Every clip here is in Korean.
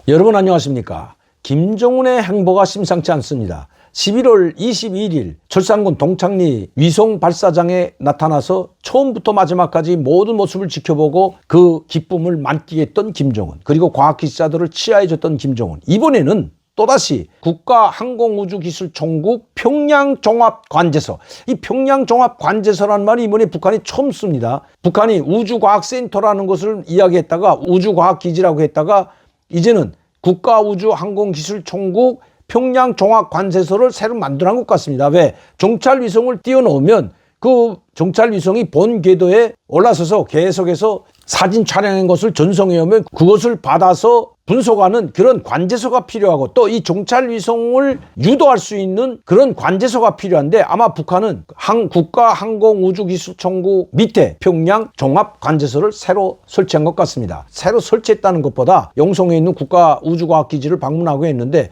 여러분 안녕하십니까? 김정은의 행보가 심상치 않습니다. 11월 22일 철산군 동창리 위성 발사장에 나타나서 처음부터 마지막까지 모든 모습을 지켜보고 그 기쁨을 만끽했던 김정은, 그리고 과학기술자들을 치하해줬던 김정은, 이번에는 또다시 국가항공우주기술총국 평양종합관제소, 이 평양종합관제소라는 말이 이번에 북한이 처음 씁니다. 북한이 우주과학센터라는 것을 이야기했다가 우주과학기지라고 했다가 이제는 국가우주항공기술총국 평양종합관제소를 새로 만들어낸 것 같습니다. 왜? 정찰위성을 띄워놓으면 그 정찰위성이 본 궤도에 올라서서 계속해서 사진 촬영한 것을 전송해오면 그것을 받아서 분석하는 그런 관제소가 필요하고, 또 이 정찰위성을 유도할 수 있는 그런 관제소가 필요한데, 아마 북한은 국가항공우주기술총국 밑에 평양종합관제소를 새로 설치한 것 같습니다. 새로 설치했다는 것보다 영송에 있는 국가우주과학기지를 방문하고 했는데,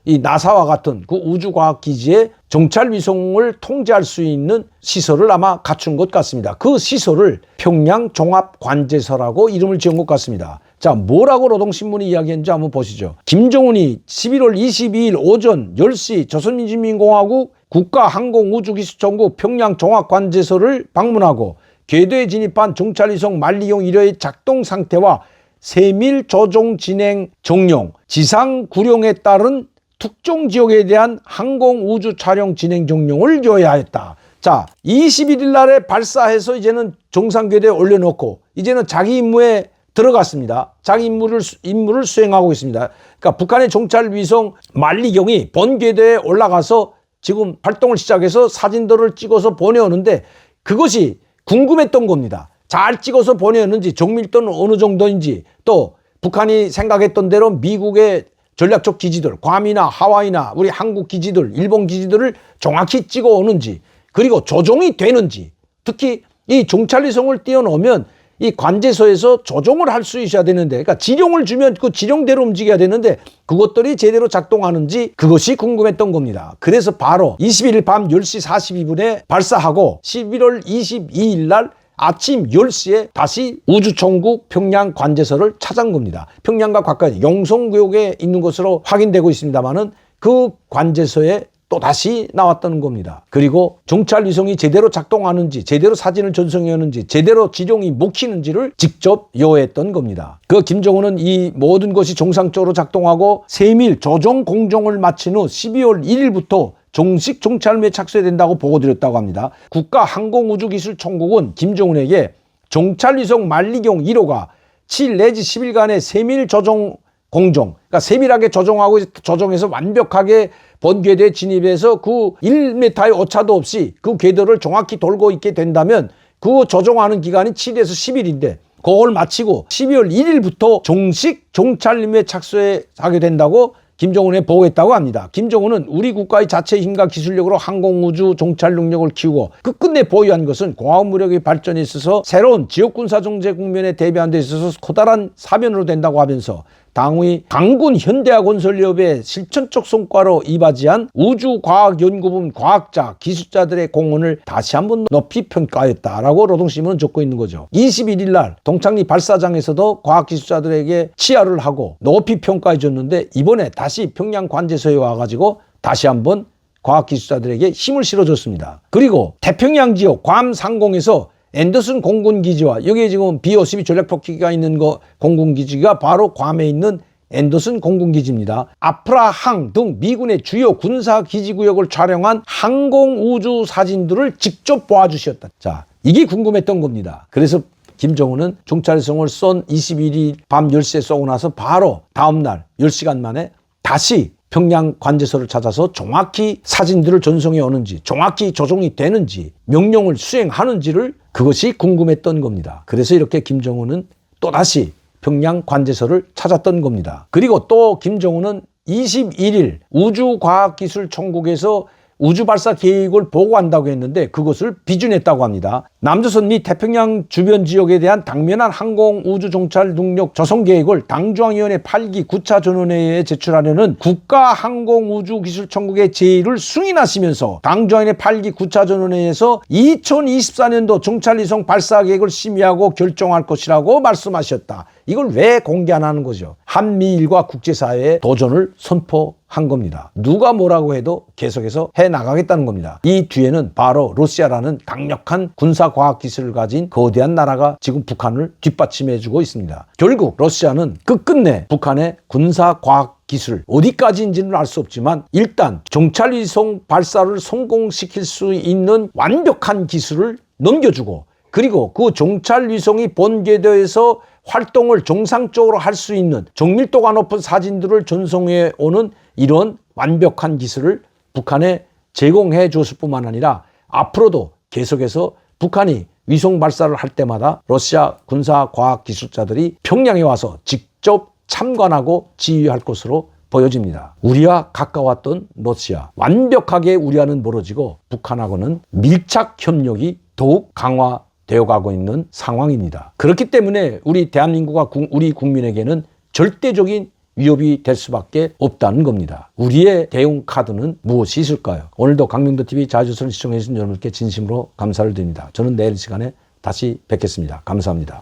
이 나사와 같은 그 우주과학기지에 정찰위성을 통제할 수 있는 시설을 아마 갖춘 것 같습니다. 그 시설을 평양종합관제소라고 이름을 지은 것 같습니다. 자, 뭐라고 노동신문이 이야기했는지 한번 보시죠. 김정은이 11월 22일 오전 10시 조선민주주의인민공화국 국가항공우주기술총국 평양종합관제소를 방문하고 궤도에 진입한 정찰위성 만리경 1호의 작동 상태와 세밀 조종 진행 정령, 지상 구령에 따른 특정 지역에 대한 항공우주 촬영 진행 정령을 요약했다. 자, 21일 날에 발사해서 이제는 정상 궤도에 올려놓고 이제는 자기 임무에 들어갔습니다. 자기 임무를 수행하고 있습니다. 그러니까 북한의 정찰위성 만리경이 본 궤도에 올라가서 지금 활동을 시작해서 사진들을 찍어서 보내오는데, 그것이 궁금했던 겁니다. 잘 찍어서 보내었는지, 정밀도는 어느 정도인지, 또 북한이 생각했던 대로 미국의 전략적 기지들, 괌이나 하와이나 우리 한국 기지들, 일본 기지들을 정확히 찍어 오는지, 그리고 조종이 되는지, 특히 이 정찰위성을 띄워놓으면 이 관제소에서 조종을 할 수 있어야 되는데, 그러니까 지령을 주면 그 지령대로 움직여야 되는데 그것들이 제대로 작동하는지, 그것이 궁금했던 겁니다. 그래서 바로 21일 밤 10시 42분에 발사하고 11월 22일 날 아침 10시에 다시 우주총국 평양관제소를 찾은 겁니다. 평양과 가까이 용성구역에 있는 것으로 확인되고 있습니다만은 그 관제소에 또 다시 나왔다는 겁니다. 그리고 정찰위성이 제대로 작동하는지, 제대로 사진을 전송하는지, 제대로 지령이 먹히는지를 직접 요했던 겁니다. 그 김정은은 이 모든 것이 정상적으로 작동하고 세밀 조종 공정을 마친 후 12월 1일부터 정식 정찰매에 착수된다고 보고드렸다고 합니다. 국가항공우주기술총국은 김정은에게 정찰위성 만리경 1호가 7 내지 10일간의 세밀 조종 공정, 그러니까 세밀하게 조정해서 완벽하게 본 궤도에 진입해서 그 1m의 오차도 없이 그 궤도를 정확히 돌고 있게 된다면 그 조정하는 기간이 7에서 10일인데, 그걸 마치고 12월 1일부터 정식 정찰림에 착수하게 된다고 김정은에 보고했다고 합니다. 김정은은 우리 국가의 자체 힘과 기술력으로 항공우주 정찰 능력을 키우고 끝끝내 보유한 것은 공화국무력의 발전에 있어서 새로운 지역군사정제 국면에 대비하는 데 있어서 커다란 사변으로 된다고 하면서 당의 강군 현대화건설협의 실천적 성과로 이바지한 우주과학연구분 과학자, 기술자들의 공헌을 다시 한번 높이 평가했다라고 노동신문은 적고 있는 거죠. 21일 날 동창리 발사장에서도 과학기술자들에게 치하를 하고 높이 평가해 줬는데, 이번에 다시 평양관제소에 와가지고 다시 한번 과학기술자들에게 힘을 실어줬습니다. 그리고 태평양 지역 괌 상공에서 앤더슨 공군기지와, 여기에 지금 B-52 전략폭기가 있는 공군기지가 바로 괌에 있는 앤더슨 공군기지입니다. 아프라항 등 미군의 주요 군사기지구역을 촬영한 항공우주 사진들을 직접 보아주셨다. 자, 이게 궁금했던 겁니다. 그래서 김정은은 정찰위성을 쏜 21일 밤 10시에 쏘고 나서 바로 다음날 10시간 만에 다시 평양관제소를 찾아서 정확히 사진들을 전송해 오는지, 정확히 조종이 되는지, 명령을 수행하는지를, 그것이 궁금했던 겁니다. 그래서 이렇게 김정은은 또다시 평양관제소를 찾았던 겁니다. 그리고 또 김정은은 21일 우주과학기술총국에서 우주발사 계획을 보고한다고 했는데 그것을 비준했다고 합니다. 남조선 및 태평양 주변 지역에 대한 당면한 항공 우주 정찰 능력 조성 계획을 당중앙위원회 8기 9차 전원회의에 제출하려는 국가항공우주기술청국의 제의를 승인하시면서 당중앙위원회 8기 9차 전원회의에서 2024년도 정찰위성 발사 계획을 심의하고 결정할 것이라고 말씀하셨다. 이걸 왜 공개 안 하는 거죠? 한미일과 국제사회의 도전을 선포한 겁니다. 누가 뭐라고 해도 계속해서 해나가겠다는 겁니다. 이 뒤에는 바로 러시아라는 강력한 군사과학기술을 가진 거대한 나라가 지금 북한을 뒷받침해주고 있습니다. 결국 러시아는 끝끝내 북한의 군사과학 기술 어디까지인지는 알 수 없지만 일단 정찰위성 발사를 성공시킬 수 있는 완벽한 기술을 넘겨주고, 그리고 그 정찰위성이 본궤도에서 활동을 정상적으로 할 수 있는 정밀도가 높은 사진들을 전송해 오는 이런 완벽한 기술을 북한에 제공해 줬을 뿐만 아니라 앞으로도 계속해서 북한이 위성 발사를 할 때마다 러시아 군사과학기술자들이 평양에 와서 직접 참관하고 지휘할 것으로 보여집니다. 우리와 가까웠던 러시아, 완벽하게 우리와는 멀어지고 북한하고는 밀착 협력이 더욱 강화되어 가고 있는 상황입니다. 그렇기 때문에 우리 대한민국과 우리 국민에게는 절대적인 위협이 될 수밖에 없다는 겁니다. 우리의 대응 카드는 무엇이 있을까요? 오늘도 강명도TV 자주선을 시청해 주신 여러분께 진심으로 감사를 드립니다. 저는 내일 시간에 다시 뵙겠습니다. 감사합니다.